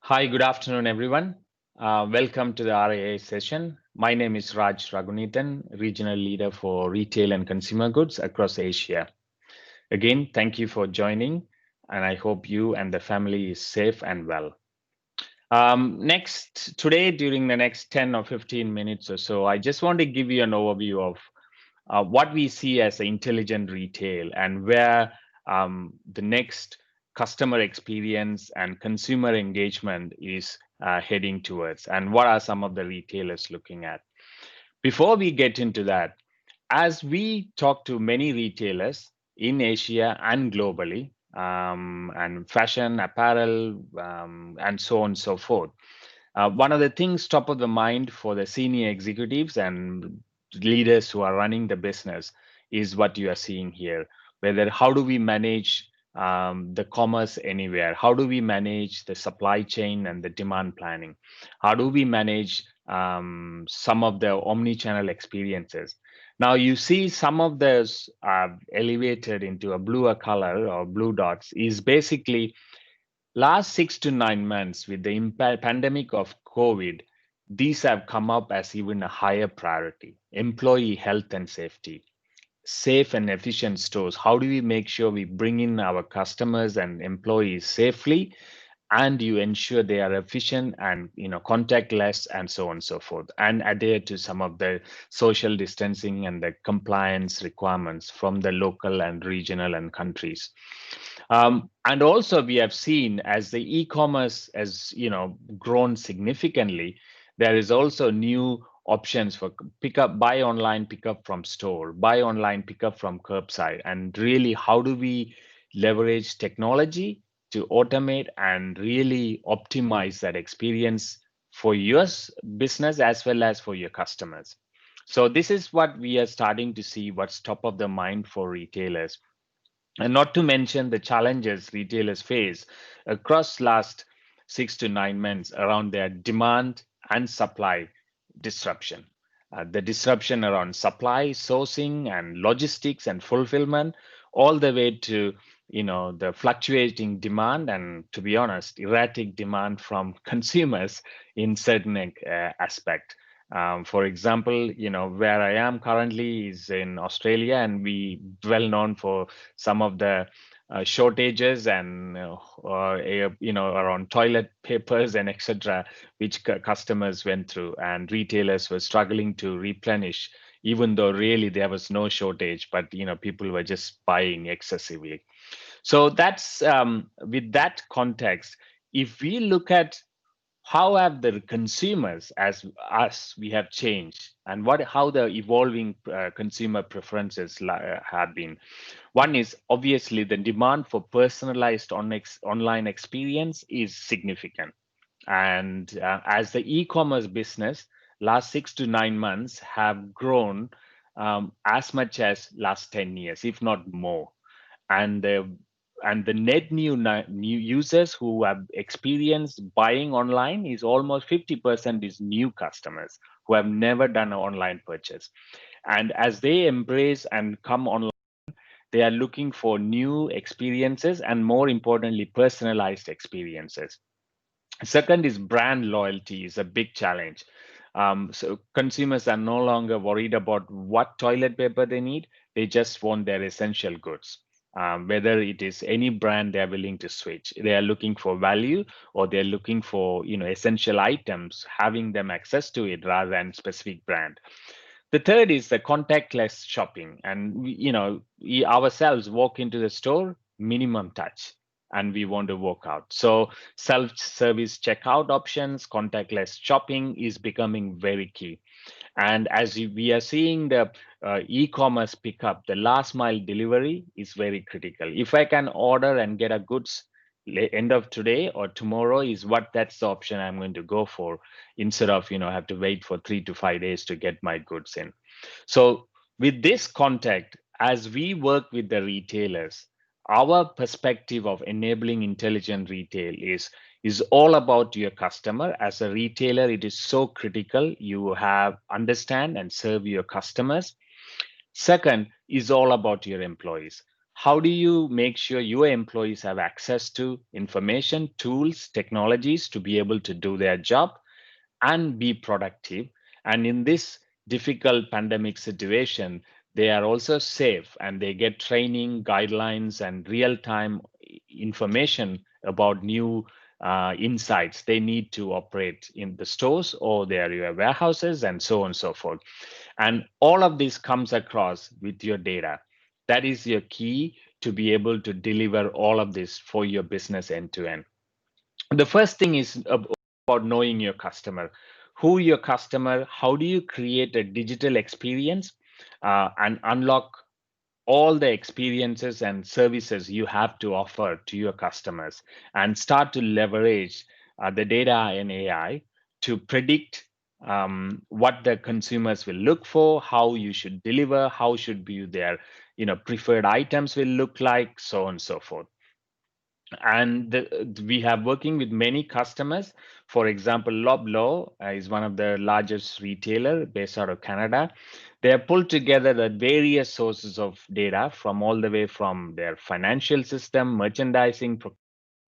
Hi, good afternoon, everyone. Welcome to the RAA session. My name is Raj Raguneethan, Regional Leader for Retail and Consumer Goods across Asia. Again, thank you for joining, and I hope you and the family is safe and well. Today, during the next 10 or 15 minutes or so, I just want to give you an overview of what we see as intelligent retail and where the next customer experience and consumer engagement is heading towards, and what are some of the retailers looking at. Before we get into that, as we talk to many retailers in Asia and globally, and fashion, apparel, and so on and so forth, one of the things top of the mind for the senior executives and leaders who are running the business is what you are seeing here. Whether how do we manage the commerce anywhere? How do we manage the supply chain and the demand planning? How do we manage some of the omni-channel experiences? Now you see some of those elevated into a bluer color or blue dots is basically last 6 to 9 months with the pandemic of COVID, these have come up as even a higher priority. Employee health and safety, safe and efficient stores. How do we make sure we bring in our customers and employees safely, and you ensure they are efficient and contactless and so on and so forth, and adhere to some of the social distancing and the compliance requirements from the local and regional and countries. And also we have seen as the e-commerce has grown significantly, there is also new options for pickup, buy online, pick up from store, buy online, pick up from curbside. And really, how do we leverage technology to automate and really optimize that experience for your business as well as for your customers? So this is what we are starting to see, what's top of the mind for retailers. And not to mention the challenges retailers face across last 6 to 9 months around their demand and supply disruption. The disruption around supply, sourcing, and logistics and fulfillment, all the way to the fluctuating demand and, to be honest, erratic demand from consumers in certain aspect. For example, where I am currently is in Australia, and we well known for some of the shortages and around toilet papers and etc., which customers went through, and retailers were struggling to replenish, even though really there was no shortage, but people were just buying excessively. So that's with that context. If we look at how have the consumers as us we have changed, and how the evolving consumer preferences have been. One is obviously the demand for personalized online experience is significant, and as the e-commerce business last 6 to 9 months have grown as much as last 10 years, if not more. And the net new users who have experienced buying online is almost 50% is new customers who have never done an online purchase. And as they embrace and come online, they are looking for new experiences and, more importantly, personalized experiences. Second is brand loyalty is a big challenge. So consumers are no longer worried about what toilet paper they need. They just want their essential goods. Whether it is any brand they're willing to switch, they are looking for value, or they're looking for essential items, having them access to it rather than specific brand. The third is the contactless shopping, and we ourselves walk into the store, minimum touch, and we want to walk out. So self-service checkout options, contactless shopping is becoming very key. And as we are seeing the e-commerce pickup, the last mile delivery is very critical. If I can order and get a goods end of today or tomorrow, is what that's the option I'm going to go for, instead of have to wait for 3 to 5 days to get my goods in. So with this context, as we work with the retailers, our perspective of enabling intelligent retail is all about your customer. As a retailer, it is so critical you have understand and serve your customers. Second is all about your employees. how do you make sure your employees have access to information, tools, technologies to be able to do their job and be productive? And in this difficult pandemic situation, they are also safe and they get training, guidelines, and real time information about new insights they need to operate in the stores or their warehouses and so on and so forth. And all of this comes across with your data. That is your key to be able to deliver all of this for your business end to end. The first thing is about knowing your customer. Who your customer, how do you create a digital experience and unlock all the experiences and services you have to offer to your customers, and start to leverage the data and AI to predict what the consumers will look for, how you should deliver, how should be their preferred items will look like, so on and so forth. And we have working with many customers. For example, Loblaw is one of the largest retailer based out of Canada. They have pulled together the various sources of data from all the way from their financial system, merchandising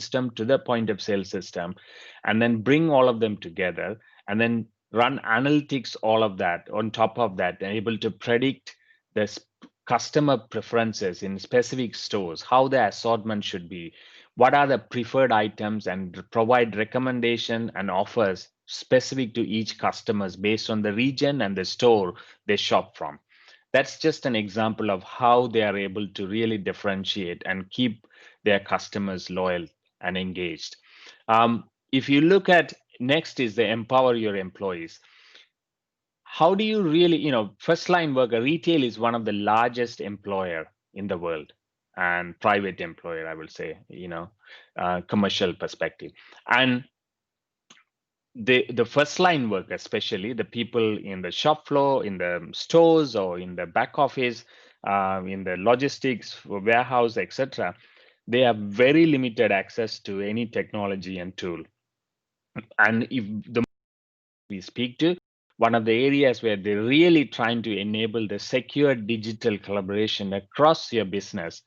system to the point of sale system, and then bring all of them together and then run analytics all of that on top of that, and able to predict the customer preferences in specific stores, how the assortment should be, what are the preferred items, and provide recommendation and offers specific to each customers based on the region and the store they shop from. That's just an example of how they are able to really differentiate and keep their customers loyal and engaged. If you look at next is the empower your employees. How do you really, first line worker, retail is one of the largest employer in the world, and private employer, I will say, commercial perspective. And the first line work, especially the people in the shop floor, in the stores, or in the back office, in the logistics warehouse, etc., they have very limited access to any technology and tool. And if the we speak to, one of the areas where they're really trying to enable the secure digital collaboration across your business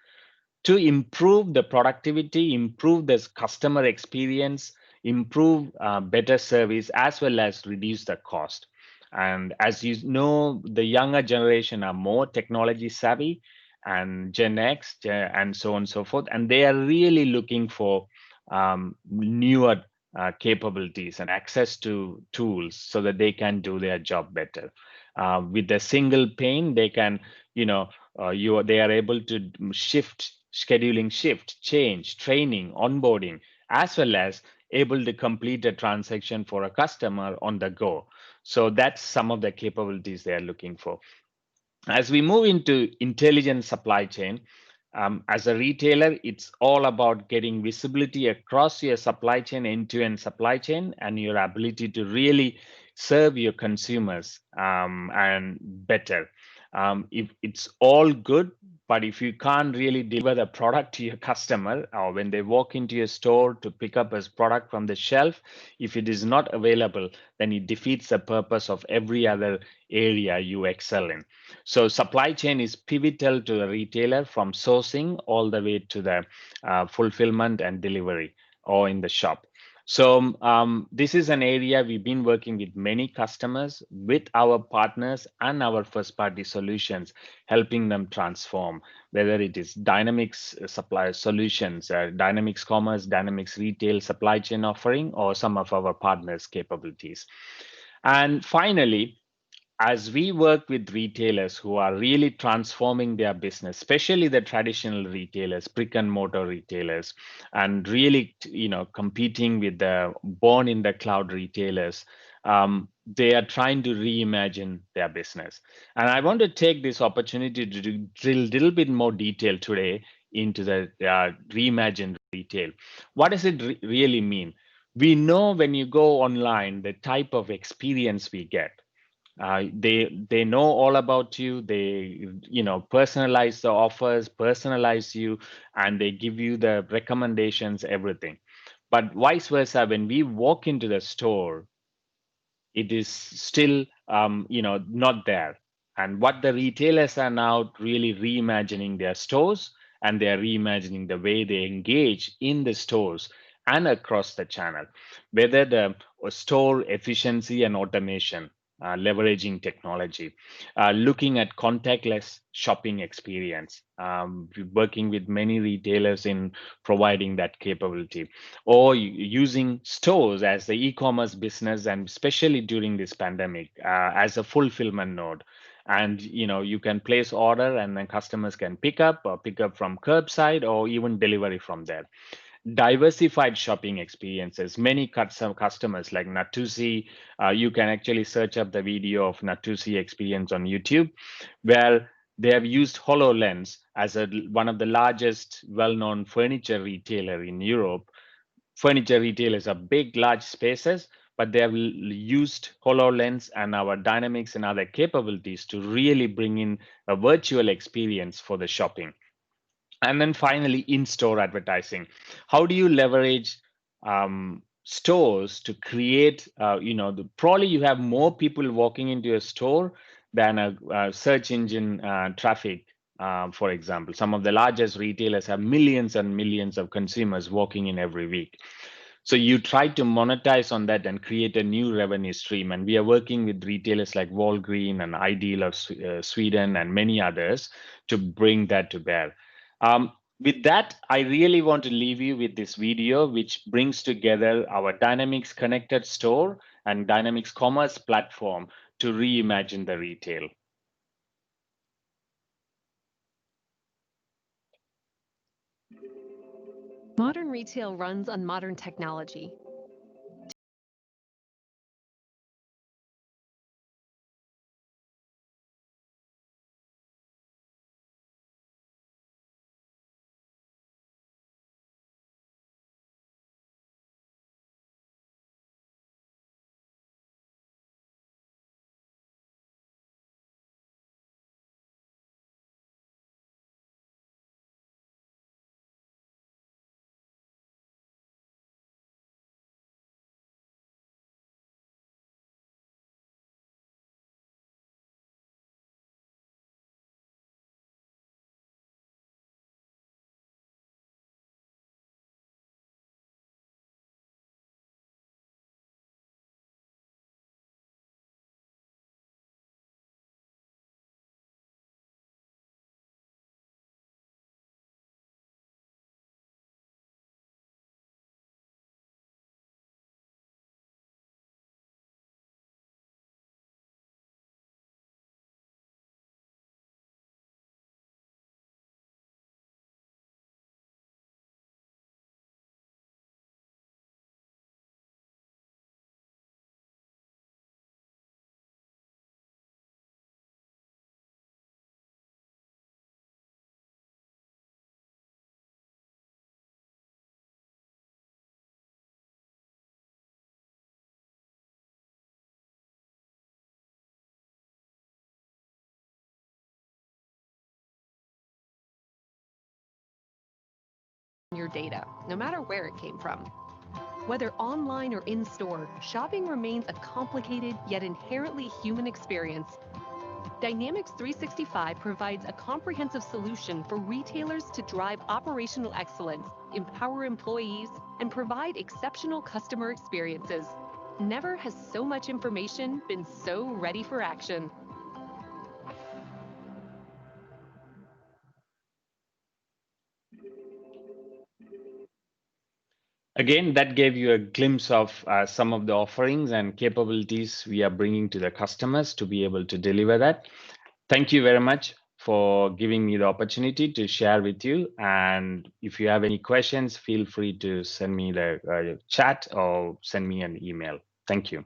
to improve the productivity, improve the customer experience, improve better service, as well as reduce the cost. And as you know, the younger generation are more technology savvy, and Gen X, and so on and so forth. And they are really looking for newer capabilities and access to tools so that they can do their job better. With a single pane, they can, they are able to scheduling shift, change, training, onboarding, as well as able to complete a transaction for a customer on the go. So that's some of the capabilities they are looking for. As we move into intelligent supply chain, as a retailer, it's all about getting visibility across your supply chain, end-to-end supply chain, and your ability to really serve your consumers and better. If it's all good, but if you can't really deliver the product to your customer, or when they walk into your store to pick up a product from the shelf, if it is not available, then it defeats the purpose of every other area you excel in. So supply chain is pivotal to the retailer, from sourcing all the way to the fulfillment and delivery, or in the shop. So this is an area we've been working with many customers, with our partners and our first party solutions, helping them transform, whether it is Dynamics supply solutions, Dynamics Commerce, Dynamics Retail supply chain offering, or some of our partners' capabilities. And finally, as we work with retailers who are really transforming their business, especially the traditional retailers, brick and mortar retailers, and really, competing with the born in the cloud retailers, they are trying to reimagine their business. And I want to take this opportunity to drill a little bit more detail today into the reimagined retail. What does it really mean? We know when you go online, the type of experience we get. They know all about you. They personalize the offers, personalize you, and they give you the recommendations, everything. But vice versa, when we walk into the store, it is still not there. And what the retailers are now really reimagining their stores and they are reimagining the way they engage in the stores and across the channel, whether the store efficiency and automation, leveraging technology, looking at contactless shopping experience, working with many retailers in providing that capability, or using stores as the e-commerce business, and especially during this pandemic, as a fulfillment node. And you can place order, and then customers can pick up, or pick up from curbside, or even delivery from there. Diversified shopping experiences. Many some customers like Natusi, you can actually search up the video of Natusi experience on YouTube, where they have used HoloLens as one of the largest well-known furniture retailer in Europe. Furniture retailers are big, large spaces, but they have used HoloLens and our dynamics and other capabilities to really bring in a virtual experience for the shopping. And then finally, in-store advertising. How do you leverage stores to create, probably you have more people walking into a store than a search engine traffic, for example. Some of the largest retailers have millions and millions of consumers walking in every week. So you try to monetize on that and create a new revenue stream. And we are working with retailers like Walgreen and Ideal of Sweden and many others to bring that to bear. With that, I really want to leave you with this video, which brings together our Dynamics Connected Store and Dynamics Commerce platform to reimagine the retail. Modern retail runs on modern technology. Your data, no matter where it came from. Whether online or in-store, shopping remains a complicated yet inherently human experience. Dynamics 365 provides a comprehensive solution for retailers to drive operational excellence, empower employees, and provide exceptional customer experiences. Never has so much information been so ready for action. Again, that gave you a glimpse of some of the offerings and capabilities we are bringing to the customers to be able to deliver that. Thank you very much for giving me the opportunity to share with you. And if you have any questions, feel free to send me the chat or send me an email. Thank you.